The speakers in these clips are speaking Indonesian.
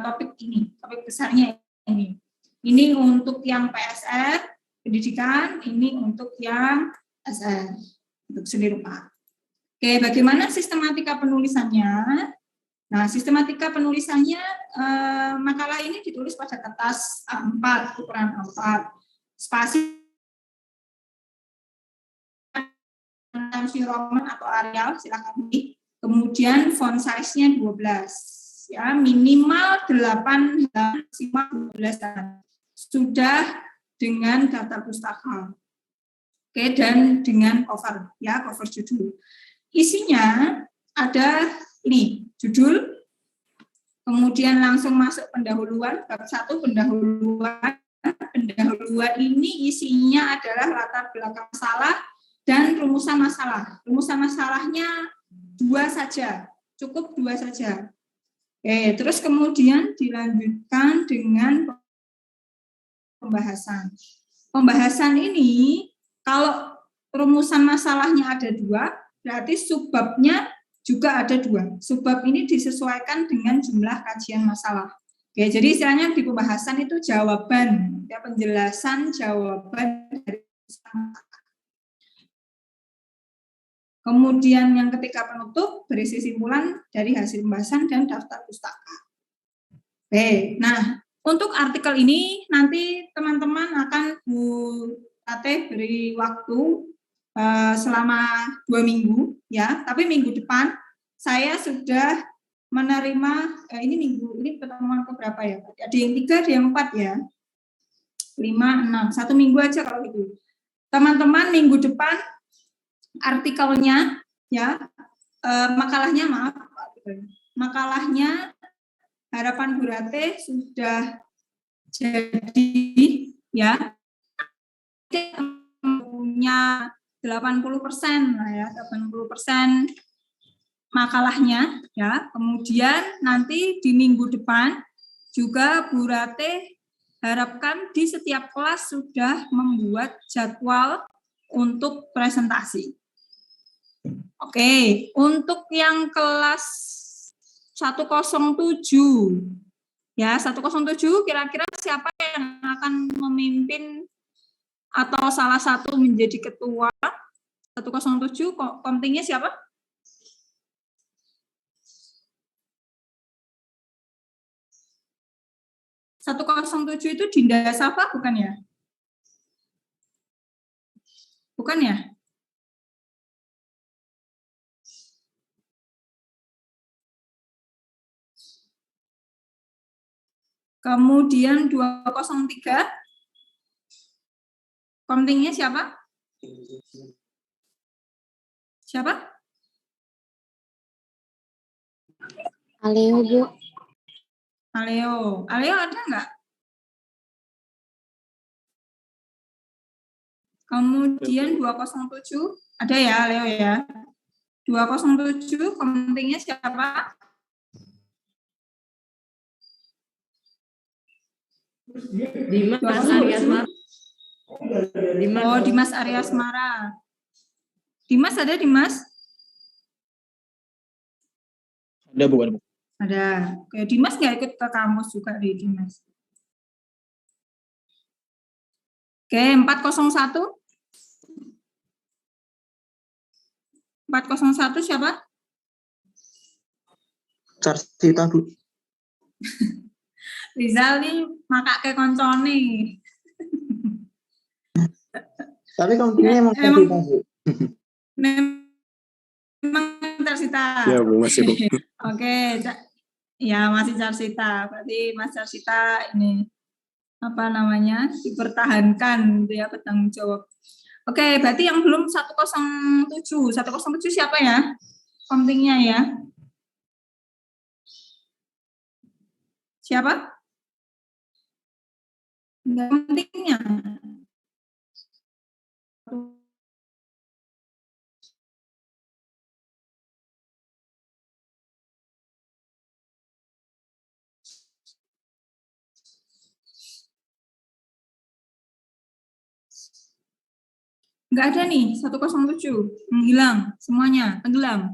topik ini, topik besarnya ini. Ini untuk yang PSR, pendidikan, ini untuk yang SR, untuk seni rupa. Oke, bagaimana sistematika penulisannya? Nah, sistematika penulisannya, makalah ini ditulis pada kertas A4, ukuran A4, spasi Roman atau Arial, silakan pilih. Kemudian font size-nya 12, ya minimal 8, maksimal 12 sudah dengan daftar pustaka. Oke, dan dengan cover, ya cover judul. Isinya ada ini judul, kemudian langsung masuk pendahuluan, bab 1 pendahuluan. Pendahuluan ini isinya adalah latar belakang masalah dan rumusan masalah. Rumusan masalahnya 2 saja, cukup 2 saja. Oke, terus kemudian dilanjutkan dengan pembahasan. Pembahasan ini, kalau rumusan masalahnya ada 2, berarti subbabnya juga ada 2. Subbab ini disesuaikan dengan jumlah kajian masalah. Oke, jadi istilahnya di pembahasan itu jawaban, ya, penjelasan jawaban dari masalah. Kemudian yang ketiga penutup berisi simpulan dari hasil pembahasan dan daftar pustaka. Oke, nah untuk artikel ini nanti teman-teman akan Bu Ate beri waktu selama 2 minggu, ya. Tapi minggu depan saya sudah menerima ini minggu ini pertemuan keberapa ya? Ada yang 3, ada yang 4 ya. 5, 6, 1 minggu aja kalau gitu. Teman-teman minggu depan artikelnya, ya, makalahnya maaf, makalahnya harapan Bu Rate sudah jadi, ya, punya 80% lah ya, 80% makalahnya, ya. Kemudian nanti di minggu depan juga Bu Rate harapkan di setiap kelas sudah membuat jadwal untuk presentasi. Oke, untuk yang kelas 107, ya 107 kira-kira siapa yang akan memimpin atau salah satu menjadi ketua 107, komtingnya siapa? (107) itu Dinda Safa bukan ya? Bukan ya? Kemudian 203, komtingnya siapa? Siapa? Aleo, Bu. Aleo. Aleo ada nggak? Kemudian 207, ada ya Aleo ya? 207, komtingnya siapa? Dimas Aryasmara. Oh, Dimas Aryasmara. Dimas ada, Dimas? Ada, bukan? Ada. Oke, Dimas nggak ikut ke kampus juga di Dimas. Oke, 401. 401 siapa? Carsita, Bu. Rizal nih makake koncone. Tapi komtingnya emang Carsita, Bu. Memang Carsita. Ya, Bu, masih, Bu. Oke, ya masih Carsita. Berarti Mas Carsita ini apa namanya? Dipertahankan gitu ya, bertanggung jawab. Oke, berarti yang belum 107. 107 siapa ya? Komtingnya ya. Siapa? Enggak pentingnya. Enggak ada nih, 107. Menghilang semuanya, tenggelam.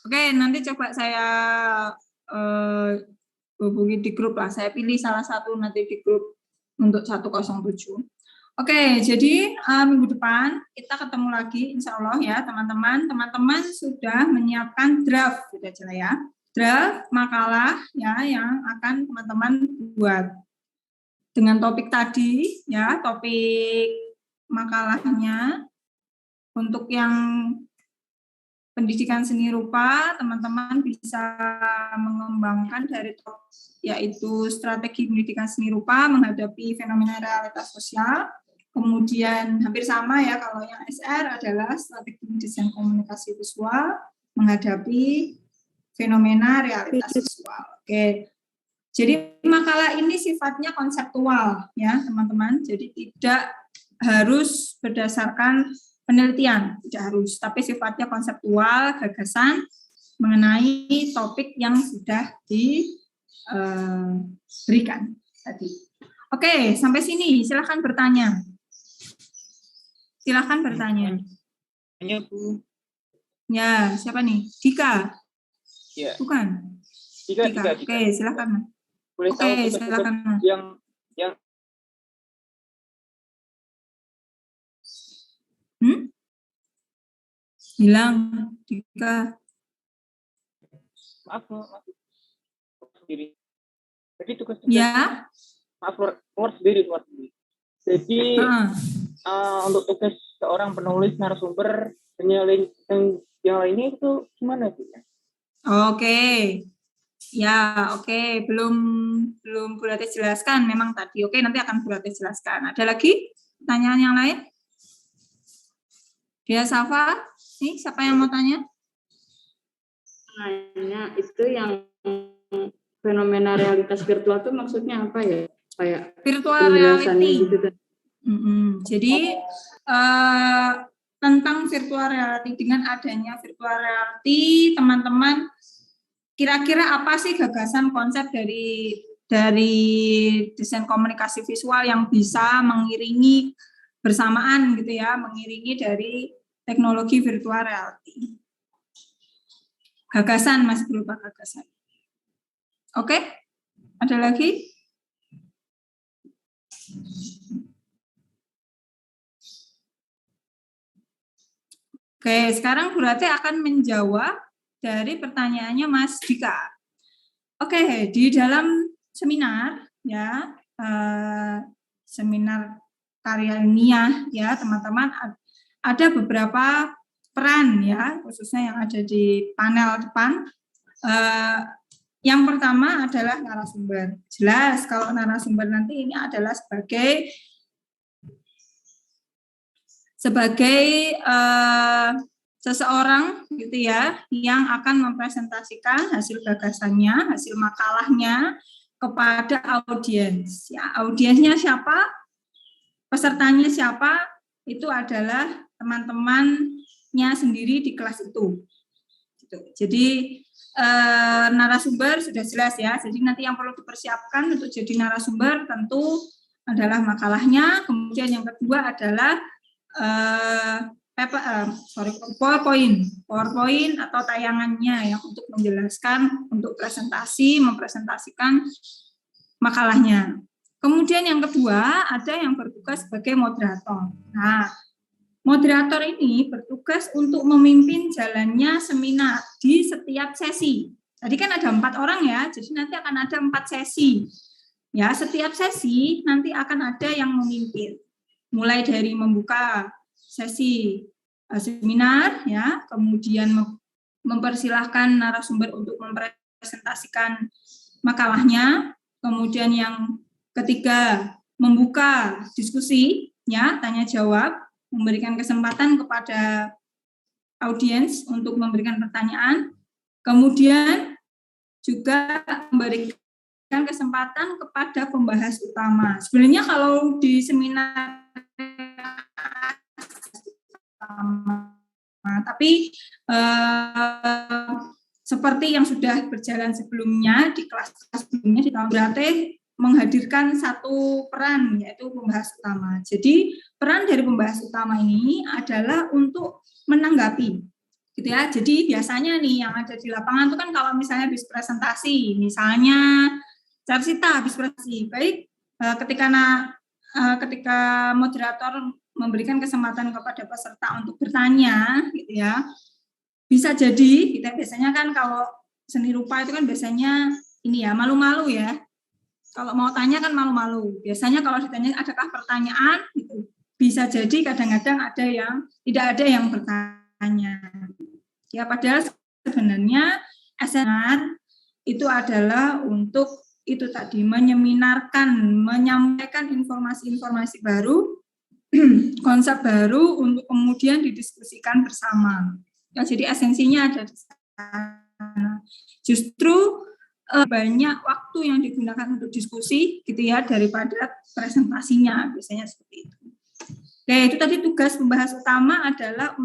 Oke, nanti coba saya hubungi di grup lah. Saya pilih salah satu nanti di grup untuk 107. Oke, jadi minggu depan kita ketemu lagi, insya Allah ya teman-teman. Teman-teman sudah menyiapkan draft, sudah jelas ya. Draft makalah ya yang akan teman-teman buat dengan topik tadi ya, topik makalahnya. Untuk yang pendidikan seni rupa, teman-teman bisa mengembangkan dari yaitu strategi pendidikan seni rupa menghadapi fenomena realitas sosial. Kemudian hampir sama ya kalau yang SR adalah strategi desain komunikasi visual menghadapi fenomena realitas visual. Oke. Jadi makalah ini sifatnya konseptual ya, teman-teman. Jadi tidak harus berdasarkan penelitian, tidak harus, tapi sifatnya konseptual, gagasan mengenai topik yang sudah diberikan tadi. Oke, sampai sini silakan bertanya. Silakan bertanya. Tanya, Bu. Ya, siapa nih? Dika? Ya. Bukan? Dika. Oke, silakan. Boleh Oke, tahu silakan. yang Hilang, Dika. maaf sendiri. Jadi tugas Ya. Maaf, keluar sendiri. Jadi untuk tugas seorang penulis narasumber yang lainnya itu gimana sih? Oke. Ya, oke. Belum Bu Latif jelaskan memang tadi. Oke, nanti akan Bu Latif jelaskan. Ada lagi pertanyaan yang lain? Dia Safa, nih siapa yang mau tanya? Tanya itu yang fenomena realitas virtual itu maksudnya apa ya? Kayak virtual reality. Gitu. Jadi tentang virtual reality, dengan adanya virtual reality, teman-teman kira-kira apa sih gagasan konsep dari desain komunikasi visual yang bisa mengiringi bersamaan gitu ya, mengiringi dari teknologi virtual reality. Gagasan masih berupa gagasan. Oke, ada lagi? Oke, sekarang Bu Rati akan menjawab dari pertanyaannya Mas Dika. Oke, di dalam seminar ya, seminar karya ilmiah ya teman-teman, ada beberapa peran ya, khususnya yang ada di panel depan. Yang pertama adalah narasumber. Jelas kalau narasumber nanti ini adalah sebagai seseorang gitu ya yang akan mempresentasikan hasil gagasannya, hasil makalahnya kepada audiens. Ya, audiensnya siapa? Pesertanya siapa? Itu adalah teman-temannya sendiri di kelas itu. Gitu. Jadi narasumber sudah jelas ya. Jadi nanti yang perlu dipersiapkan untuk jadi narasumber tentu adalah makalahnya. Kemudian yang kedua adalah PowerPoint atau tayangannya ya untuk menjelaskan, untuk mempresentasikan makalahnya. Kemudian yang kedua ada yang bertugas sebagai moderator. Nah, moderator ini bertugas untuk memimpin jalannya seminar di setiap sesi. Tadi kan ada 4 orang ya, jadi nanti akan ada 4 sesi. Ya, setiap sesi nanti akan ada yang memimpin. Mulai dari membuka sesi seminar ya, kemudian mempersilahkan narasumber untuk mempresentasikan makalahnya, kemudian yang ketiga membuka diskusi ya, tanya jawab, memberikan kesempatan kepada audiens untuk memberikan pertanyaan, kemudian juga memberikan kesempatan kepada pembahas utama. Sebenarnya kalau di seminar tapi seperti yang sudah berjalan sebelumnya di kelas sebelumnya di tahun berarti menghadirkan satu peran yaitu pembahas utama. Jadi peran dari pembahas utama ini adalah untuk menanggapi gitu ya. Jadi biasanya nih yang ada di lapangan itu kan kalau misalnya habis presentasi, misalnya Carsita habis presentasi, baik ketika moderator memberikan kesempatan kepada peserta untuk bertanya, gitu ya, bisa jadi kita biasanya kan kalau seni rupa itu kan biasanya ini ya malu-malu ya. Kalau mau tanya kan malu-malu. Biasanya kalau ditanya adakah pertanyaan, gitu, bisa jadi kadang-kadang ada yang tidak ada yang bertanya. Ya, padahal sebenarnya SNR itu adalah untuk itu tadi menyeminarkan, menyampaikan informasi-informasi baru, konsep baru untuk kemudian didiskusikan bersama. Ya, jadi esensinya ada di sana. Justru banyak waktu yang digunakan untuk diskusi gitu ya daripada presentasinya, biasanya seperti itu. Oke, itu tadi tugas pembahas utama adalah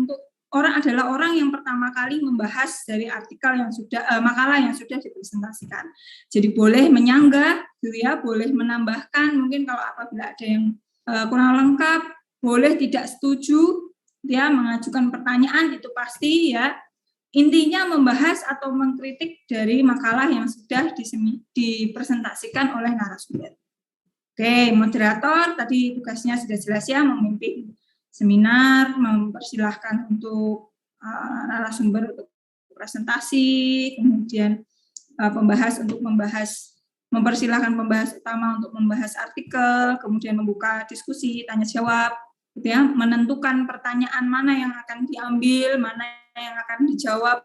orang yang pertama kali membahas dari artikel yang sudah makalah yang sudah dipresentasikan. Jadi boleh menyanggah, gitu ya, boleh menambahkan mungkin kalau apabila ada yang kurang lengkap, boleh tidak setuju, ya, mengajukan pertanyaan itu pasti ya. Intinya membahas atau mengkritik dari makalah yang sudah dipresentasikan oleh narasumber. Oke, moderator tadi tugasnya sudah jelas ya, memimpin seminar, mempersilahkan untuk narasumber untuk presentasi, kemudian pembahas untuk mempersilahkan pembahas utama untuk membahas artikel, kemudian membuka diskusi, tanya jawab, gitu ya, menentukan pertanyaan mana yang akan diambil, mana yang akan dijawab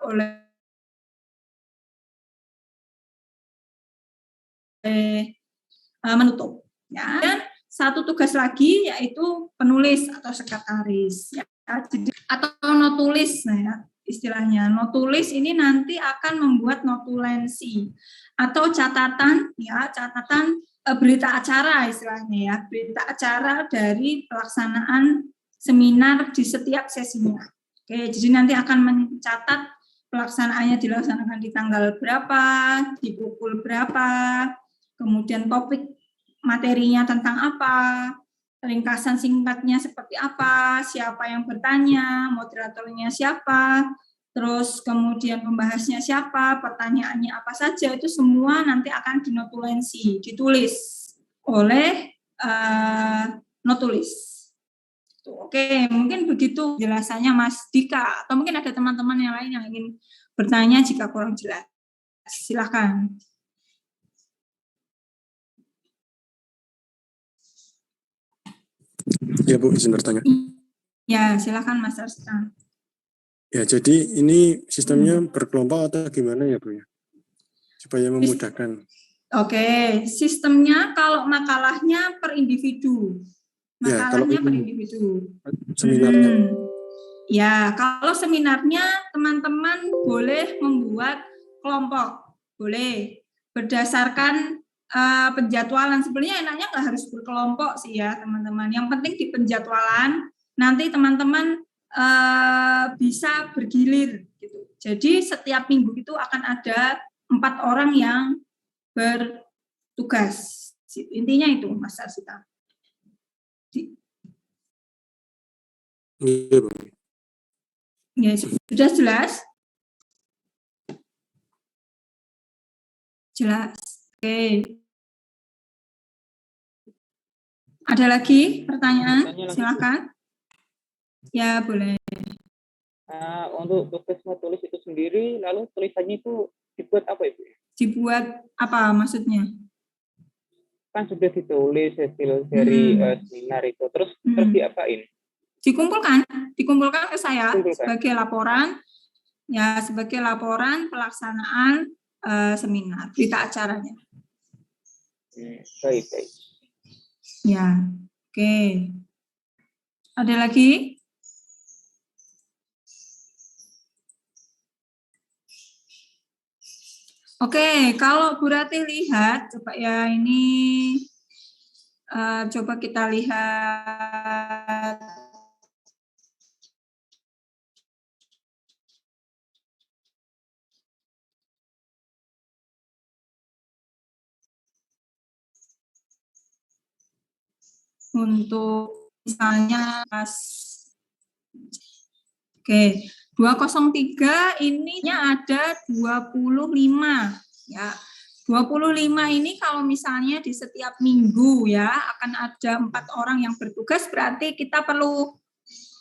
oleh menutup. Ya. Dan satu tugas lagi yaitu penulis atau sekretaris. Ya. Jadi, atau notulis, nah ya, istilahnya. Notulis ini nanti akan membuat notulensi atau catatan, ya, catatan berita acara istilahnya ya, berita acara dari pelaksanaan seminar di setiap sesinya. Oke, jadi nanti akan mencatat pelaksanaannya dilaksanakan di tanggal berapa, di pukul berapa, kemudian topik materinya tentang apa, ringkasan singkatnya seperti apa, siapa yang bertanya, moderatornya siapa, terus kemudian pembahasnya siapa, pertanyaannya apa saja, itu semua nanti akan dinotulensi, ditulis oleh notulis. Oke, mungkin begitu jelasannya Mas Dika, atau mungkin ada teman-teman yang lain yang ingin bertanya jika kurang jelas. Silakan. Ya Bu, izin bertanya. Ya, silakan Mas Arsita. Ya, jadi ini sistemnya berkelompok atau gimana ya Bu ya? Supaya memudahkan. Oke, sistemnya kalau makalahnya per individu. Makalahnya per individu. Seminarnya. Ya, kalau seminarnya teman-teman boleh membuat kelompok. Boleh. Berdasarkan penjadwalan. Sebenarnya enaknya nggak harus berkelompok sih ya teman-teman. Yang penting di penjadwalan nanti teman-teman bisa bergilir gitu. Jadi setiap minggu itu akan ada 4 orang yang bertugas. Intinya itu Mas Arsita. Iya, Bu. Ya, sudah jelas? Jelas. Oke. Ada lagi pertanyaan? Silakan. Ya, boleh. Untuk tugas menulis itu sendiri, lalu tulisannya itu dibuat apa Ibu? Dibuat apa maksudnya? Kan sudah ditulis hasil dari seminar itu, terus diapain? Dikumpulkan ke saya sebagai laporan, ya, sebagai laporan pelaksanaan seminar, berita acaranya. Baik. Ya, oke. Ada lagi? Oke, kalau Bu Ratih lihat, coba ya ini, coba kita lihat. Untuk misalnya Oke, 203 ininya ada 25 ya. 25 ini kalau misalnya di setiap minggu ya akan ada 4 orang yang bertugas, berarti kita perlu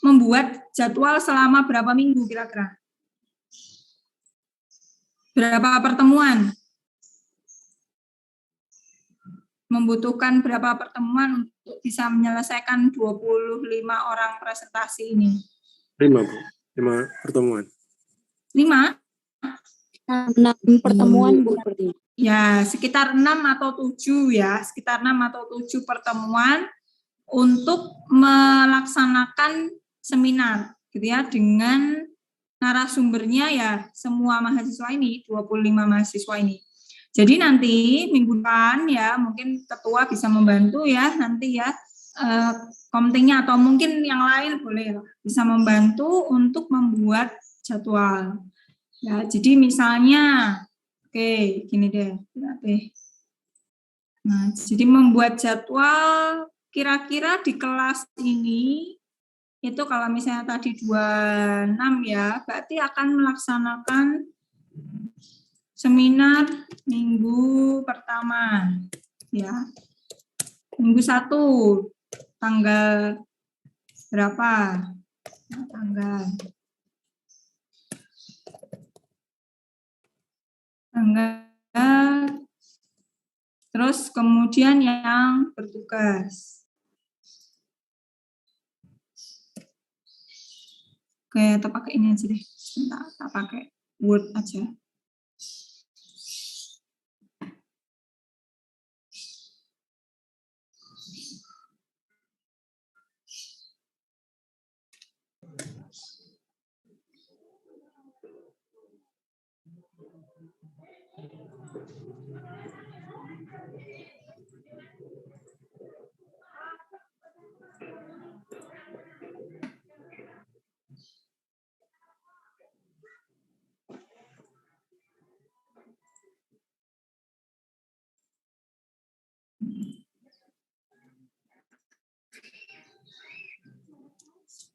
membuat jadwal selama berapa minggu kira-kira? Berapa pertemuan? Membutuhkan berapa pertemuan untuk bisa menyelesaikan 25 orang presentasi ini? 5, Bu. 5 pertemuan. 5? 6 pertemuan, Bu, seperti itu. Ya, sekitar 6 atau 7 ya, sekitar 6 atau 7 pertemuan untuk melaksanakan seminar gitu ya, dengan narasumbernya ya semua mahasiswa ini, 25 mahasiswa ini. Jadi nanti minggu depan ya mungkin ketua bisa membantu ya nanti ya komtingnya atau mungkin yang lain boleh bisa membantu untuk membuat jadwal. Ya, jadi misalnya oke, gini deh. Nah, jadi membuat jadwal kira-kira di kelas ini itu kalau misalnya tadi 26 ya, berarti akan melaksanakan seminar minggu pertama ya. Minggu 1 tanggal berapa? Tanggal terus kemudian yang bertugas. Oke, kita pakai ini aja deh. Sebentar, kita pakai Word aja.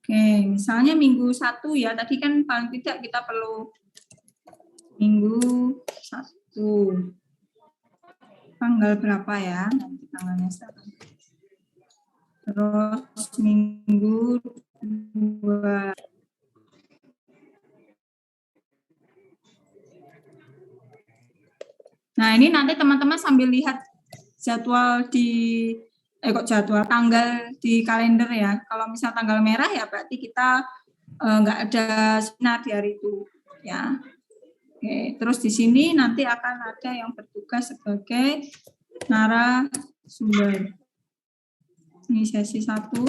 Oke, misalnya minggu 1 ya, tadi kan paling tidak kita perlu minggu 1. Tanggal berapa ya? Nanti tanggalnya sekarang. Terus minggu 2. Nah, ini nanti teman-teman sambil lihat jadwal jadwal tanggal di kalender ya. Kalau misal tanggal merah ya berarti kita nggak ada seminar di hari itu ya. Oke, terus di sini nanti akan ada yang bertugas sebagai narasumber. Ini sesi 1.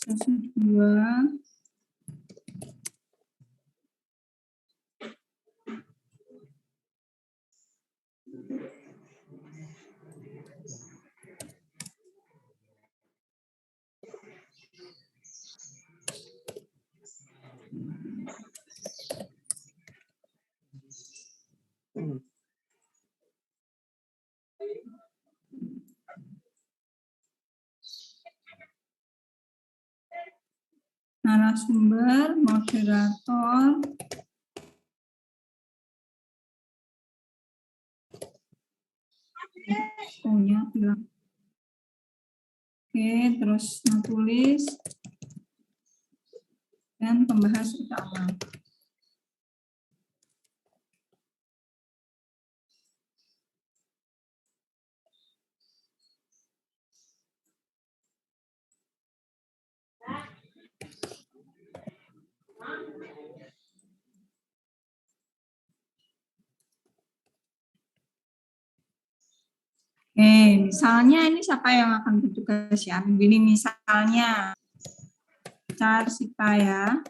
Sesi 2. Narasumber, moderator, bilang. Oke, terus menulis dan pembahas utama. Misalnya ini siapa yang akan bertugas ya? Ini misalnya Carsita ya.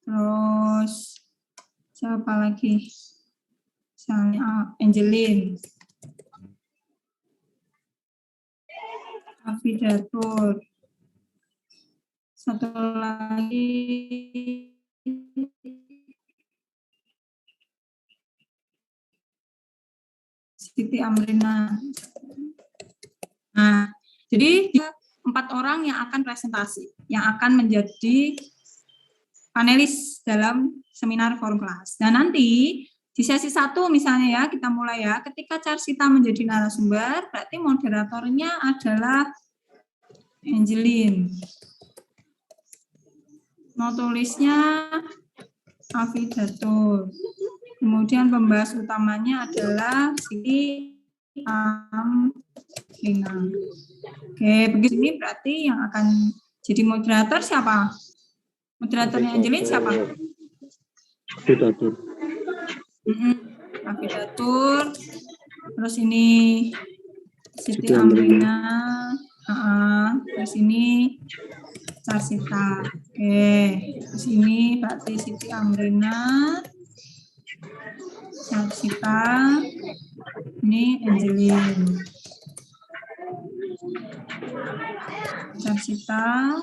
Terus siapa lagi? Misalnya Angelin. Afidatur. Satu lagi Siti Amrina. Nah, jadi 4 orang yang akan presentasi, yang akan menjadi panelis dalam seminar forum kelas. Dan nanti di sesi 1 misalnya ya, kita mulai ya, ketika Carsita menjadi narasumber, berarti moderatornya adalah Angelin. Notulisnya Afidatul. Kemudian pembahas utamanya adalah Siti Amrina. Oke, begini berarti yang akan jadi moderator siapa? Moderatornya Angelin siapa? Afidatul. Afidatul. Terus ini Siti Amrina. Terus ini Carsita. Oke, terus ini berarti Siti Amrina, Carsita, ini Angelin. Carsita,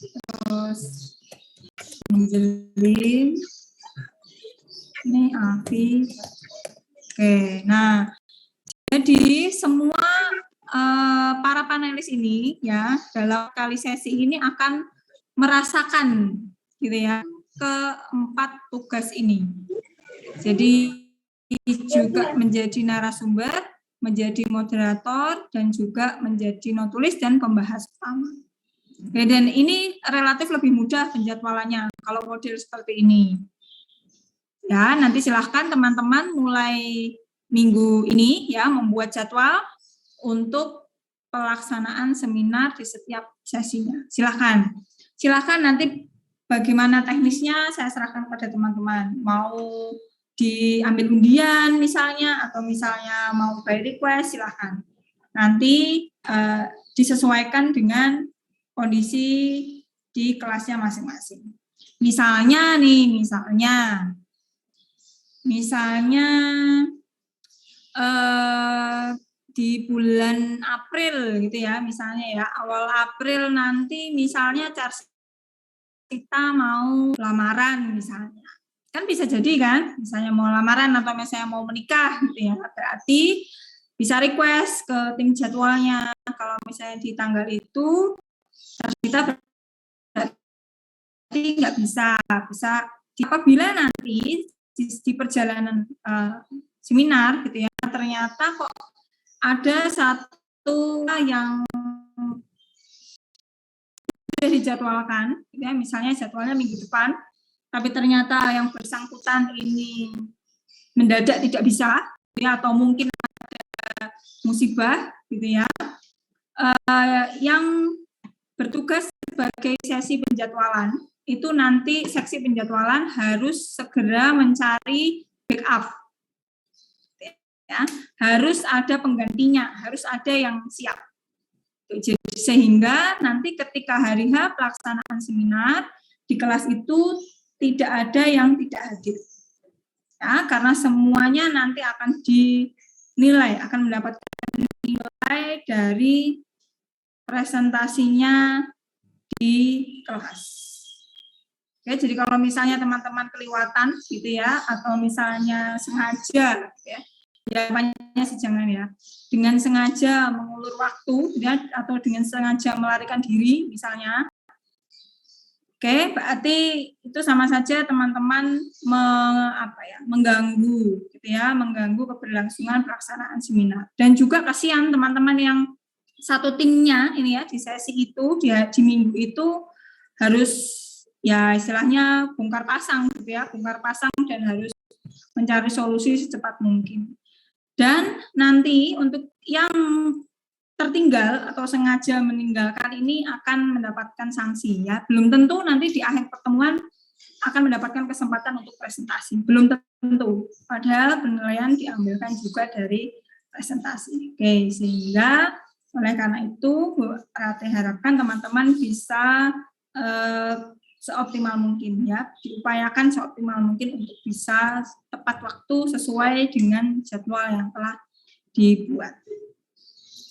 terus Angelin, ini Afi. Oke, nah jadi semua para panelis ini ya dalam kali sesi ini akan merasakan gitu ya keempat tugas ini. Jadi juga menjadi narasumber, menjadi moderator, dan juga menjadi notulis dan pembahas utama. Oke, dan ini relatif lebih mudah penjadwalannya kalau model seperti ini. Ya, nanti silahkan teman-teman mulai minggu ini ya membuat jadwal untuk pelaksanaan seminar di setiap sesinya. Silahkan nanti bagaimana teknisnya saya serahkan kepada teman-teman. Mau diambil undian misalnya, atau misalnya mau by request, silahkan. Nanti disesuaikan dengan kondisi di kelasnya masing-masing. Misalnya di bulan April gitu ya, misalnya ya, awal April nanti misalnya kita mau lamaran misalnya. Kan bisa jadi kan, misalnya mau lamaran atau misalnya mau menikah gitu ya, berarti bisa request ke tim jadwalnya. Kalau misalnya di tanggal itu kita berarti nggak bisa apabila nanti di perjalanan seminar gitu ya, ternyata kok ada satu yang sudah dijadwalkan, gitu ya, misalnya jadwalnya minggu depan, tapi ternyata yang bersangkutan ini mendadak tidak bisa, ya, atau mungkin ada musibah, gitu ya, yang bertugas sebagai sesi penjadwalan, itu nanti seksi penjadwalan harus segera mencari backup. Ya, harus ada penggantinya, harus ada yang siap. Jadi, sehingga nanti ketika hari H pelaksanaan seminar di kelas itu tidak ada yang tidak hadir. Ya, karena semuanya nanti akan dinilai, akan mendapatkan nilai dari presentasinya di kelas. Oke, jadi kalau misalnya teman-teman kelewatan gitu ya, atau misalnya sengaja ya, jawabannya sih jangan ya, dengan sengaja mengulur waktu ya, atau dengan sengaja melarikan diri misalnya, oke, berarti itu sama saja teman-teman mengganggu gitu ya, mengganggu keberlangsungan pelaksanaan seminar. Dan juga kasihan teman-teman yang satu timnya ini ya di sesi itu di minggu itu harus ya istilahnya bongkar pasang gitu ya, bongkar pasang dan harus mencari solusi secepat mungkin. Dan nanti untuk yang tertinggal atau sengaja meninggalkan ini akan mendapatkan sanksi ya. Belum tentu nanti di akhir pertemuan akan mendapatkan kesempatan untuk presentasi. Belum tentu. Padahal penilaian diambilkan juga dari presentasi. Oke, sehingga oleh karena itu harapkan teman-teman bisa seoptimal mungkin ya, diupayakan seoptimal mungkin untuk bisa tepat waktu sesuai dengan jadwal yang telah dibuat.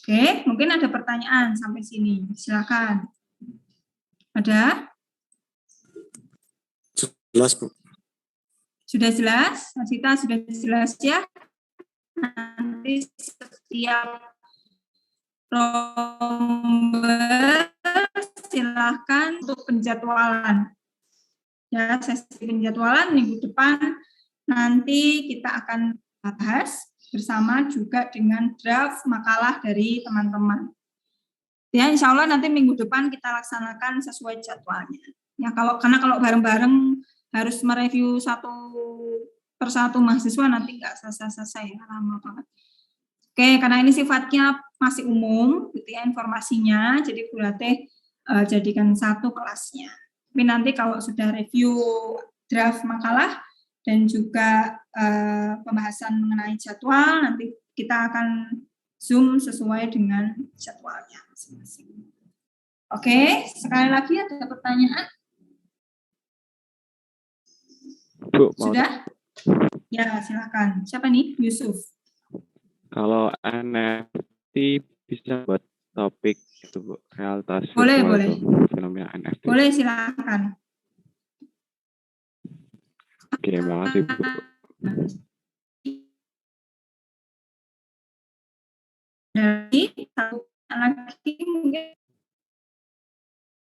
Oke, mungkin ada pertanyaan sampai sini, silakan. Ada? Jelas, Bu. Sudah jelas? Mas Sita sudah jelas ya? Nanti nanti setiap rombel silahkan untuk penjadwalan. Ya, sesi penjadwalan minggu depan nanti kita akan bahas bersama juga dengan draft makalah dari teman-teman. Ya, insya Allah nanti minggu depan kita laksanakan sesuai jadwalnya. Ya, karena kalau bareng-bareng harus mereview satu persatu mahasiswa nanti nggak selesai-selesai, lama banget. Oke, karena ini sifatnya masih umum, gitu ya informasinya, jadi berarti jadikan satu kelasnya. Tapi nanti kalau sudah review draft makalah dan juga pembahasan mengenai jadwal, nanti kita akan Zoom sesuai dengan jadwalnya masing-masing. Oke, sekali lagi ada pertanyaan? Bu, Sudah? Ya, silakan. Siapa nih? Yusuf. kalau NFT bisa buat topik itu, Bu, realitas Boleh, virtual boleh. itu, fenomena NFT. Boleh, silakan. Oke, makasih, Bu. Dari satu lagi mungkin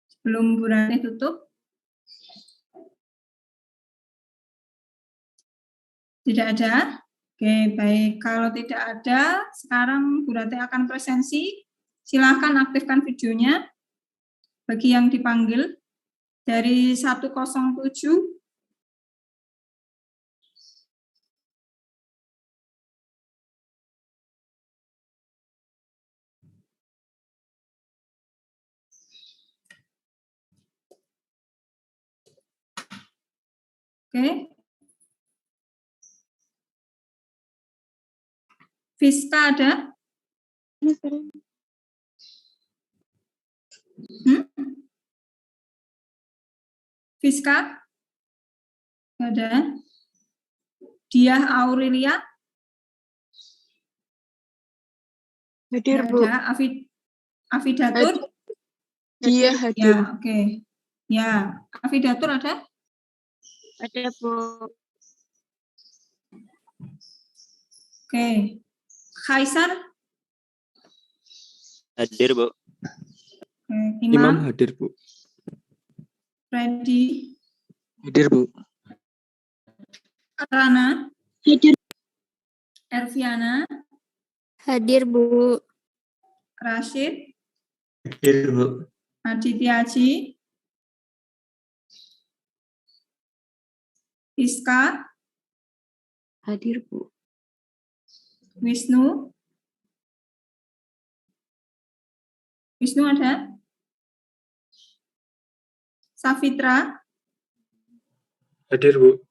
sebelum Bu Rani tutup. Tidak ada? Oke, baik. Kalau tidak ada, sekarang Bu Rati akan presensi. Silakan aktifkan videonya bagi yang dipanggil dari 107. Oke. Fiska ada? Fiska? Ada. Diah Aurelia? Hadir, Bu. Ada. Afidatur? Dia hadir. Ya, oke. Ya, Afidatur ada? Ada, Bu. Oke. Kaisar? Hadir, Bu. Oke. Imam Imam? hadir, Bu. Freddy? Hadir, Bu. Rana? Hadir. Erviana? Hadir, Bu. Rashid? Hadir, Bu. Adityaji? Iska? Hadir, Bu. Wisnu? Wisnu ada? Safitra? Hadir, Bu.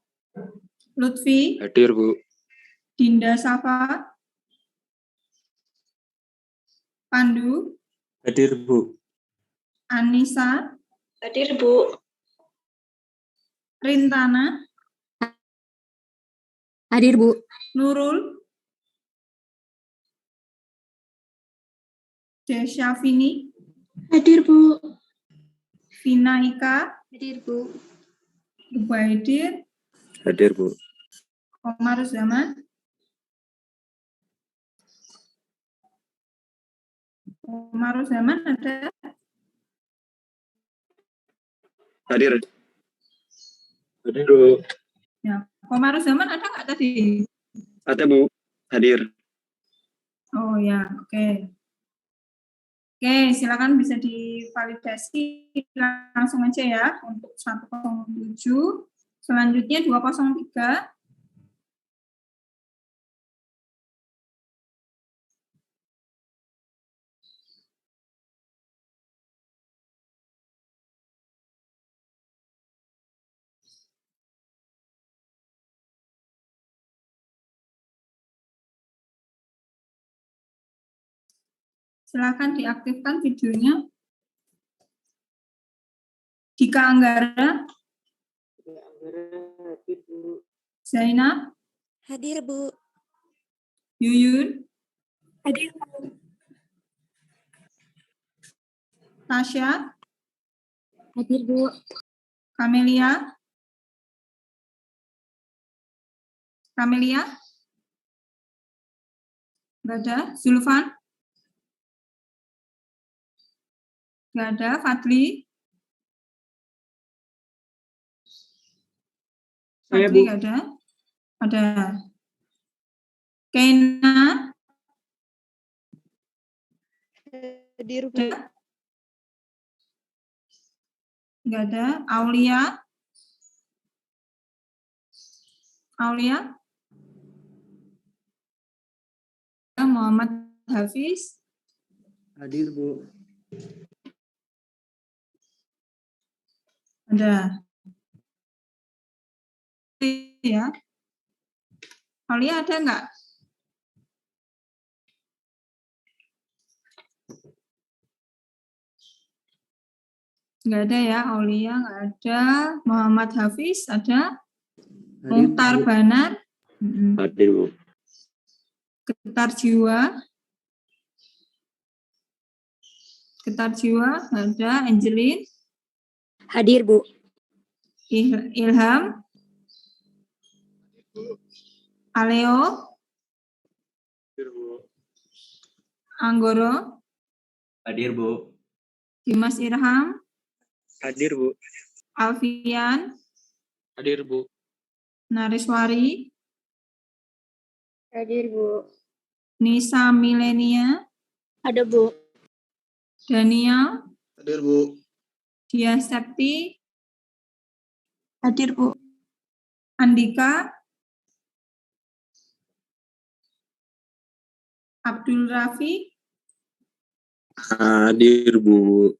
Lutfi? Hadir, Bu. Dinda Safa? Pandu? Hadir, Bu. Anissa? Hadir, Bu. Rintana? Hadir, Bu. Nurul? Desyafini? Hadir, Bu. Vina Ika? Hadir, Bu. Ubaidir? Hadir, Bu. Komar Zaman? Komar Zaman ada? Hadir. Hadir, Bu. Ya. Komar Zaman ada nggak tadi? Ada, Bu. Hadir. Oh ya, oke. Oke, silakan bisa divalidasi langsung aja ya untuk 107. Selanjutnya 203. Silakan diaktifkan videonya. Dika Anggara, Zainab, Hadir, Bu. Yuyun, Hadir, Bu. Tasya, Hadir, Bu. Kamelia, Kamelia, Nggak ada. Zulfan? Nggak ada. Fadli? Saya, Fadli Bu. nggak ada. Ada. Kena? Hadir, Bu. Ada. Nggak ada. Aulia? Aulia? Muhammad Hafiz? Hadir, Bu. Ada. Ya. Aulia ada nggak? Nggak ada ya, Aulia nggak ada. Muhammad Hafiz ada. Muhtar Banar. Hadir, Bu. Getar jiwa. Getar jiwa nggak ada. Angelin. Hadir, Bu. Ilham. Aleo. Anggoro. Hadir, Bu. Dimas Irham. Hadir, Bu. Alfian. Hadir, Bu. Nariswari. Hadir, Bu. Nisa Milenia. Ada, Bu. Daniel. Hadir, Bu. Dia Septi. Hadir, Bu. Andika. Abdul Rafi. Hadir, Bu.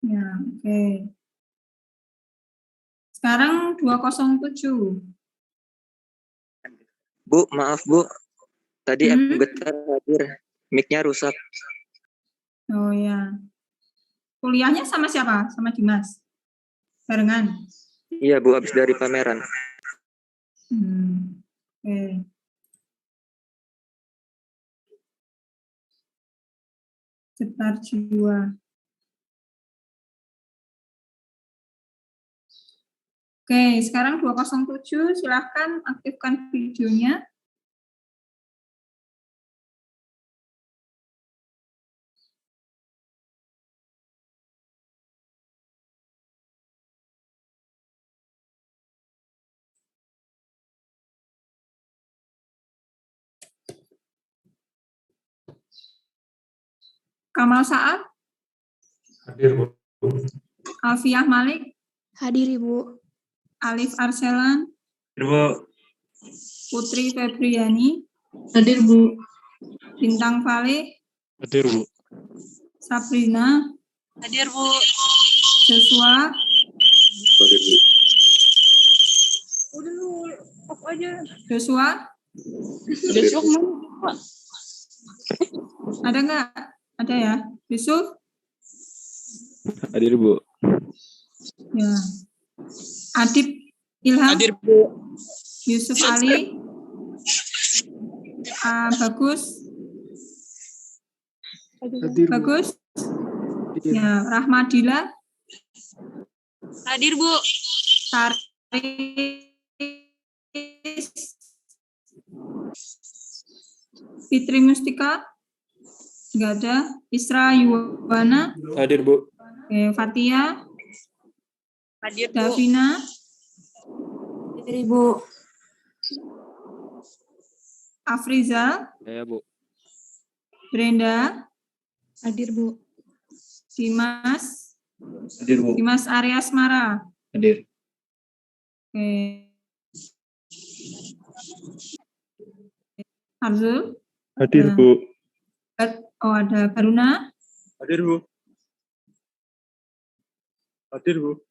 Ya, oke. Sekarang 207. Bu, maaf, Bu. Tadi Hmm? Getar hadir. Mic-nya rusak. Oh ya. Kuliahnya sama siapa? Sama Dimas? Barengan? Iya, Bu, habis dari pameran. Oke. Getar jiwa. Oke, sekarang 207, silahkan aktifkan videonya. Kamal Saad, Hadir, Bu. Alfiah Malik, Hadir, Ibu. Alif Arselan, Hadir, Bu. Putri Febriani, Hadir, Bu. Bintang Faleh, Hadir, Bu. Sabrina, Hadir, Bu. Joshua, Hadir, Bu. Udah lu, off aja. Joshua, Besok mau. ada nggak? Ada ya? Yusuf? Hadir, Bu. Ya. Adib Ilham? Hadir, Bu. Yusuf Ali? Bagus? Hadir, Bu. Bagus? Ya, Rahmadila? Hadir, Bu. Taris? Fitri Mustika? Nggak ada. Isra Yuwana? Hadir, Bu. Oke, Fatia? Hadir, Bu. Davina? Hadir, Ibu. Afriza? Saya, Bu. Brenda? Hadir, Bu. Dimas? Hadir, Bu. Dimas Aryasmara? Hadir. Oke. Arzul? Hadir, Nah. Bu. Oh, ada Baruna? Hadir, Bu. Hadir, Bu.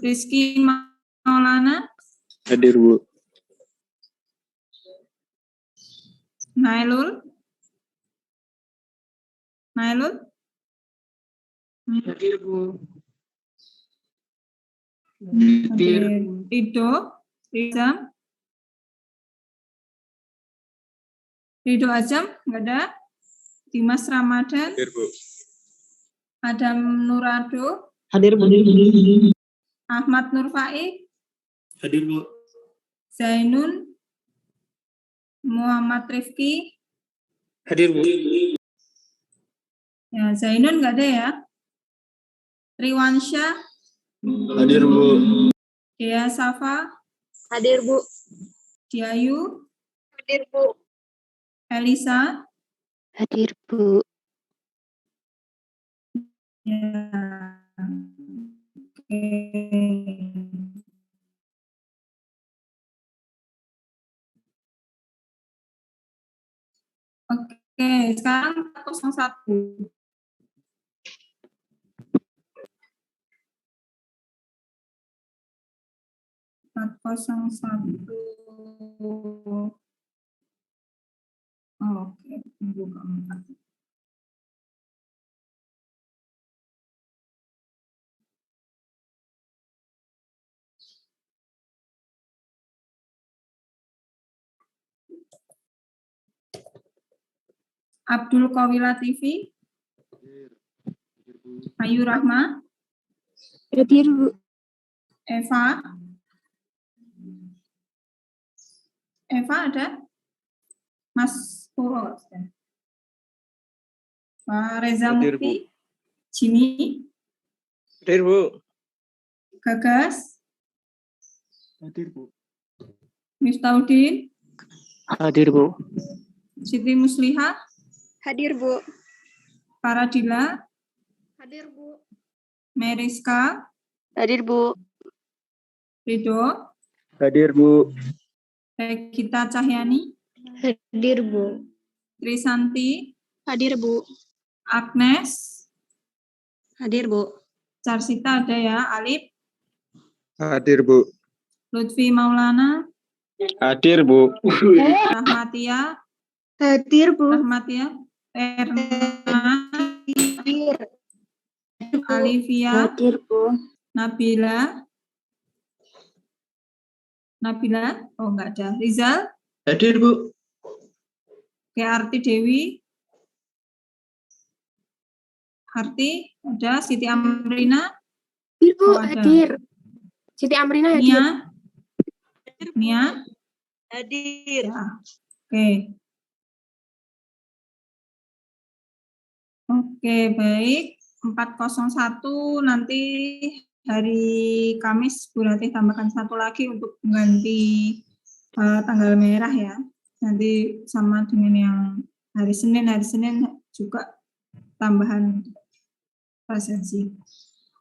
Rizky Maulana? Hadir, Bu. Nailul? Nailul? Hadir, Bu. Hadir. Rido? Rizam? Rido Azam? Nggak ada? Dimas Ramadan? Hadir, Bu. Adam Nurado? Hadir, Bu. Ahmad Nurfaik? Hadir, Bu. Zainun? Muhammad Rifki. Hadir, Bu. Ya, Zainun nggak ada ya. Triwansyah, Hadir, Bu. Dea Safa, Hadir, Bu. Diayu, Hadir, Bu. Elisa. Hadir, Bu. Ya. Oke. Oke, sekarang 401. Oke, tunggu keempat. Abdul Qawila TV. Ayu Rahma. Hadir, Bu. Eva. Eva ada? Mas Puro. Pak Reza Hadir, Mukti. Jimmy. Hadir, Bu. Gagas. Hadir, Bu. Miftahudin. Hadir, Bu. Siti Musliha. Hadir, Bu. Paradila. Hadir, Bu. Meriska. Hadir, Bu. Ridho. Hadir, Bu. Regita Cahyani. Hadir, Bu. Trisanti. Hadir, Bu. Agnes. Hadir, Bu. Carsita ada ya. Alif. Hadir, Bu. Lutfi Maulana. Hadir, Bu. Rahmatia. Hadir, Bu. Rahmatia. Erna. Hadir. Alivia. Hadir, Bu. Nabila. Nabila. Oh, enggak ada. Rizal. Hadir, Bu. Oke, Arti Dewi. Arti. Ada. Siti Amrina. Hadir, Bu. Oh, ada. Hadir. Siti Amrina hadir. Nia. Nia. Hadir. Ya. Oke. Oke, baik. 401 nanti hari Kamis Bu Ratih tambahkan satu lagi untuk mengganti tanggal merah ya. Nanti sama dengan yang hari Senin juga tambahan presensi.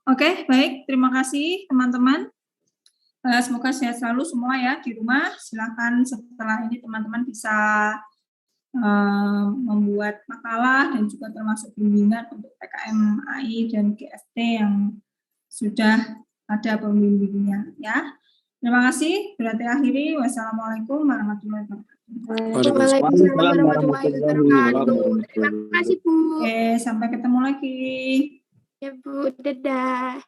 Oke, baik. Terima kasih teman-teman. Semoga sehat selalu semua ya di rumah. Silakan setelah ini teman-teman bisa membuat makalah dan juga termasuk bimbingan untuk PKM AI dan GFT yang sudah ada pembimbingnya ya. Terima kasih. Berarti akhiri. Wassalamualaikum warahmatullahi wabarakatuh. Waalaikumsalam warahmatullahi wabarakatuh. Terima kasih, Bu. Oke, sampai ketemu lagi. Ya, Bu. Dadah.